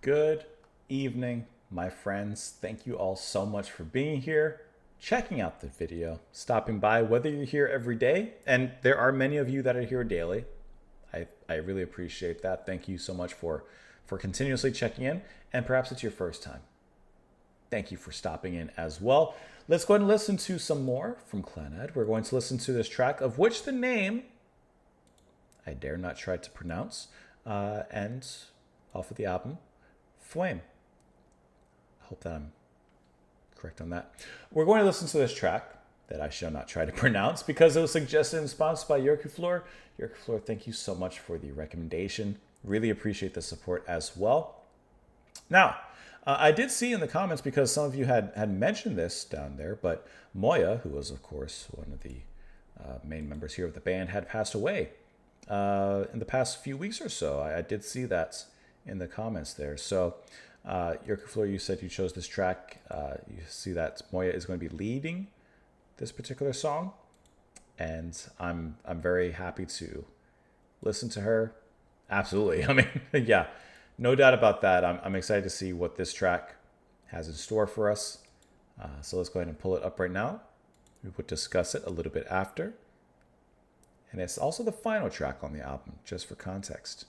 Good evening, my friends. Thank you all so much for being here, checking out the video, stopping by, whether you're here every day, and there are many of you that are here daily. I really appreciate that. Thank you so much for continuously checking in, and perhaps it's your first time. Thank you for stopping in as well. Let's go ahead and listen to some more from Clannad. We're going to listen to this track, of which the name I dare not try to pronounce, and off of the album, Flame. I hope that I'm correct on that. We're going to listen to this track that I shall not try to pronounce because it was suggested and sponsored by Yerkuflor. Yerkuflor, thank you so much for the recommendation. Really appreciate the support as well. Now, I did see in the comments, because some of you had mentioned this down there, but Moya, who was, of course, one of the main members here of the band, had passed away in the past few weeks or so. I did see that in the comments there. So, Yerkuflor, you said you chose this track. You see that Moya is going to be leading this particular song, and I'm very happy to listen to her. Absolutely. I mean, yeah, no doubt about that. I'm excited to see what this track has in store for us. So let's go ahead and pull it up right now. We will discuss it a little bit after. And it's also the final track on the album, just for context.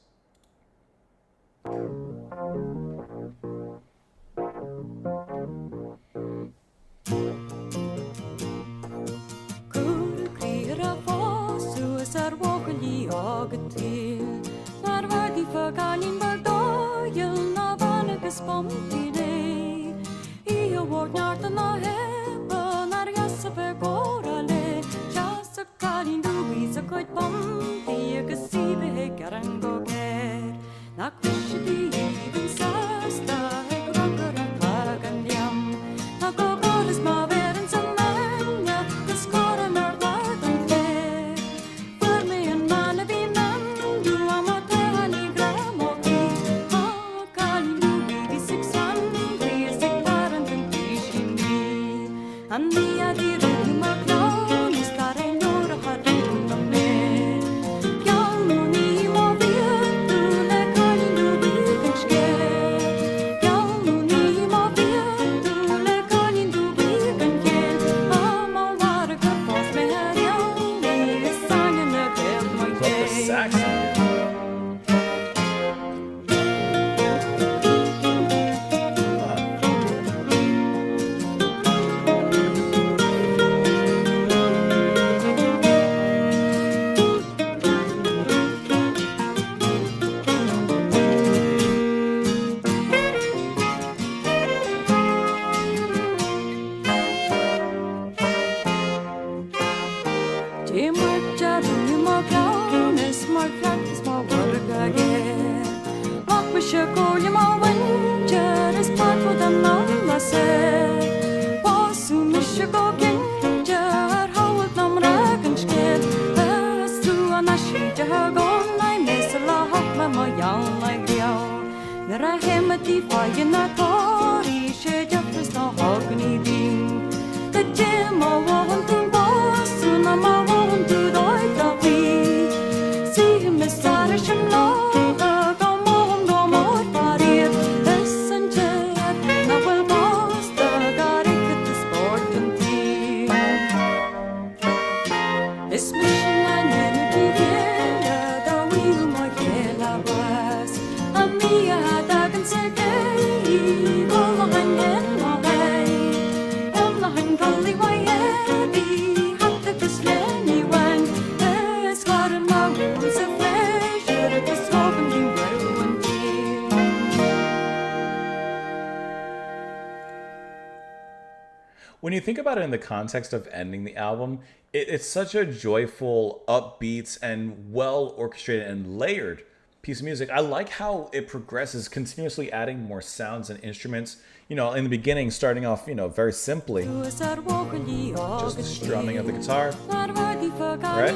When you think about it in the context of ending the album, it's such a joyful, upbeat, and well orchestrated and layered piece of music. I like how it progresses, continuously adding more sounds and instruments. You know, in the beginning, starting off, very simply, just the strumming of the guitar, right?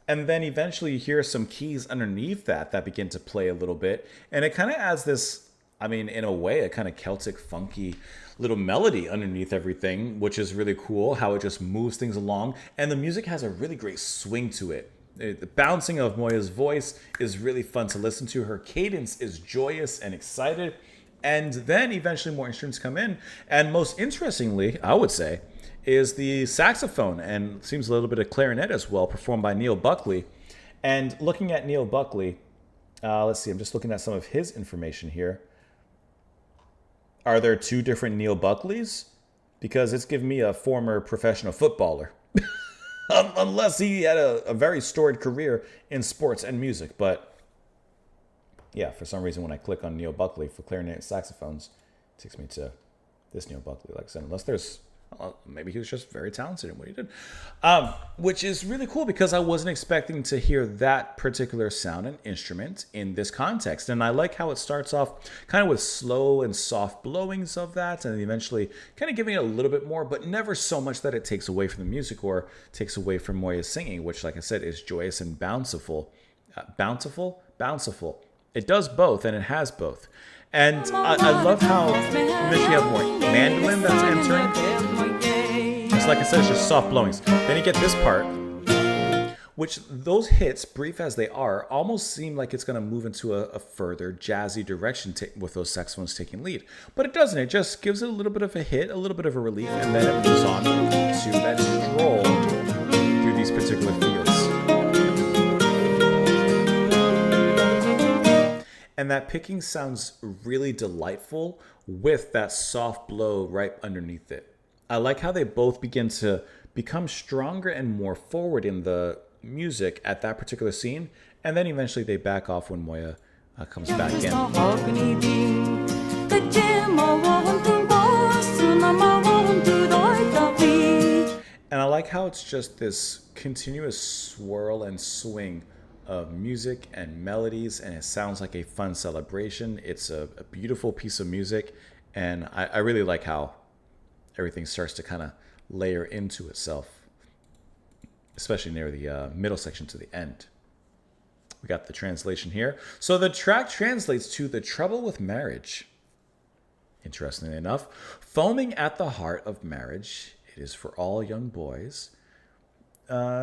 And then eventually you hear some keys underneath that begin to play a little bit, and it kind of adds this, in a way, a kind of Celtic, funky little melody underneath everything, which is really cool how it just moves things along. And the music has a really great swing to it. The bouncing of Moya's voice is really fun to listen to. Her cadence is joyous and excited. And then eventually more instruments come in. And most interestingly, I would say, is the saxophone, and seems a little bit of clarinet as well, performed by Neil Buckley. And looking at Neil Buckley, let's see, I'm just looking at some of his information here. Are there two different Neil Buckleys? Because it's giving me a former professional footballer. Unless he had a very storied career in sports and music. But yeah, for some reason when I click on Neil Buckley for clarinet and saxophones, it takes me to this Neil Buckley. Like I said, unless there's... maybe he was just very talented in what he did. Which is really cool because I wasn't expecting to hear that particular sound and instrument in this context. And I like how it starts off kind of with slow and soft blowings of that, and eventually kind of giving it a little bit more, but never so much that it takes away from the music or takes away from Moya's singing, which, like I said, is joyous and bountiful. Bountiful. It does both, and it has both. And I love how you have more mandolin that's entering. Just like I said, it's just soft blowings. Then you get this part, which those hits, brief as they are, almost seem like it's going to move into a further jazzy direction with those saxophones taking lead. But it doesn't. It just gives it a little bit of a hit, a little bit of a relief, and then it moves on to that stroll through these particular fields. And that picking sounds really delightful with that soft blow right underneath it. I like how they both begin to become stronger and more forward in the music at that particular scene. And then eventually they back off when Moya comes back in. And I like how it's just this continuous swirl and swing of music and melodies, and it sounds like a fun celebration. It's a beautiful piece of music, and I really like how everything starts to kind of layer into itself, especially near the middle section to the end. We got the translation here. So the track translates to "The Trouble with Marriage." Interestingly enough, foaming at the heart of marriage, it is for all young boys.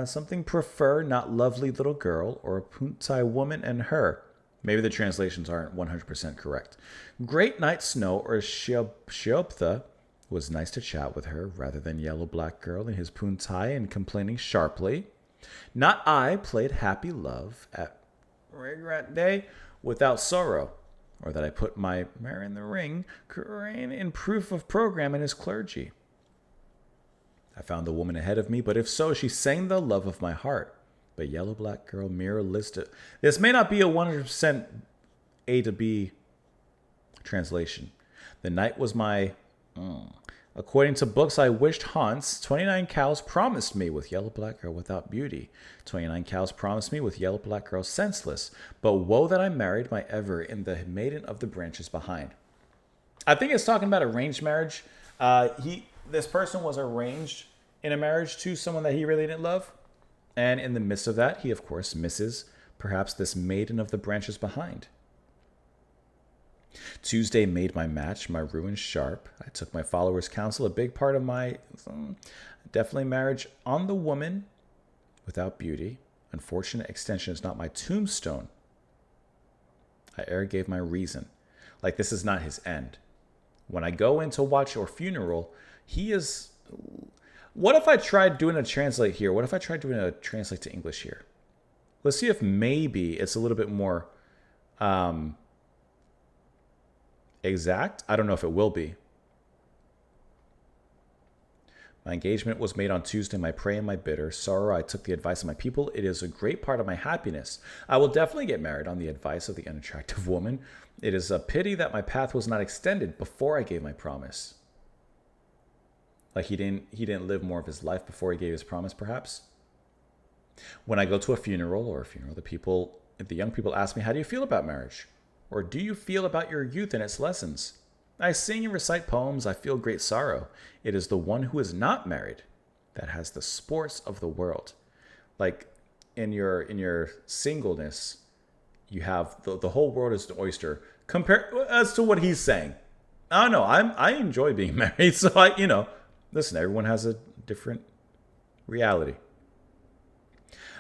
Something prefer, not lovely little girl, or a puntai woman and her. Maybe the translations aren't 100% correct. Great night snow or Shioptha was nice to chat with her rather than yellow black girl in his puntai and complaining sharply. Not I played happy love at regret day without sorrow, or that I put my mare in the ring in proof of program in his clergy. I found the woman ahead of me, but if so, she sang the love of my heart. But yellow black girl mirror listed. This may not be a 100% A to B translation. The night was my... According to books I wished haunts, 29 cows promised me with yellow black girl without beauty. 29 cows promised me with yellow black girl senseless. But woe that I married my ever in the maiden of the branches behind. I think it's talking about arranged marriage. This person was arranged in a marriage to someone that he really didn't love. And in the midst of that, he, of course, misses perhaps this maiden of the branches behind. Tuesday made my match, my ruin sharp. I took my followers' counsel, a big part of my definitely marriage on the woman without beauty. Unfortunate extension is not my tombstone. I ere gave my reason. Like this is not his end. When I go in to watch your funeral, he is... What if I tried doing a translate here? What if I tried doing a translate to English here? Let's see if maybe it's a little bit more exact. I don't know if it will be. My engagement was made on Tuesday, my prey and my bitter. Sorrow, I took the advice of my people. It is a great part of my happiness. I will definitely get married on the advice of the unattractive woman. It is a pity that my path was not extended before I gave my promise. Like he didn't live more of his life before he gave his promise, perhaps. When I go to a funeral, the young people ask me, how do you feel about marriage? Or do you feel about your youth and its lessons? I sing and recite poems. I feel great sorrow. It is the one who is not married that has the sports of the world. Like in your singleness, you have the whole world is an oyster. Compare as to what he's saying. I don't know. I enjoy being married, so listen. Everyone has a different reality.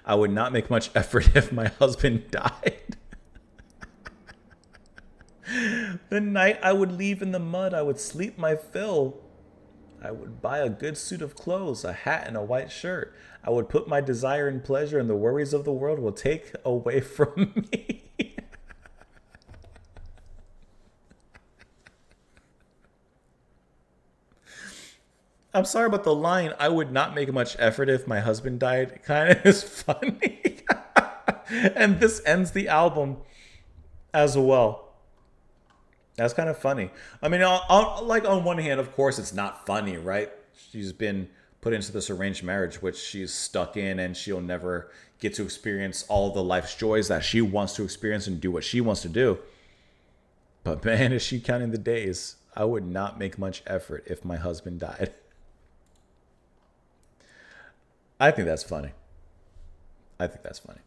I would not make much effort if my husband died. The night I would leave in the mud, I would sleep my fill. I would buy a good suit of clothes, a hat, and a white shirt. I would put my desire in pleasure, and the worries of the world will take away from me. I'm sorry, but the line, I would not make much effort if my husband died, kind of is funny. And this ends the album as well. That's kind of funny. I mean, like on one hand, of course, it's not funny, right? She's been put into this arranged marriage, which she's stuck in, and she'll never get to experience all the life's joys that she wants to experience and do what she wants to do. But man, is she counting the days. I would not make much effort if my husband died. I think that's funny. I think that's funny.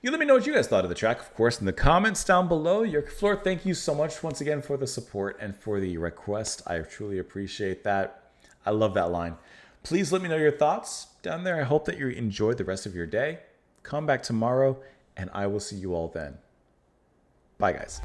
You let me know what you guys thought of the track, of course, in the comments down below. Your Floor, thank you so much once again for the support and for the request. I truly appreciate that. I love that line. Please let me know your thoughts down there. I hope that you enjoyed the rest of your day. Come back tomorrow, and I will see you all then. Bye, guys.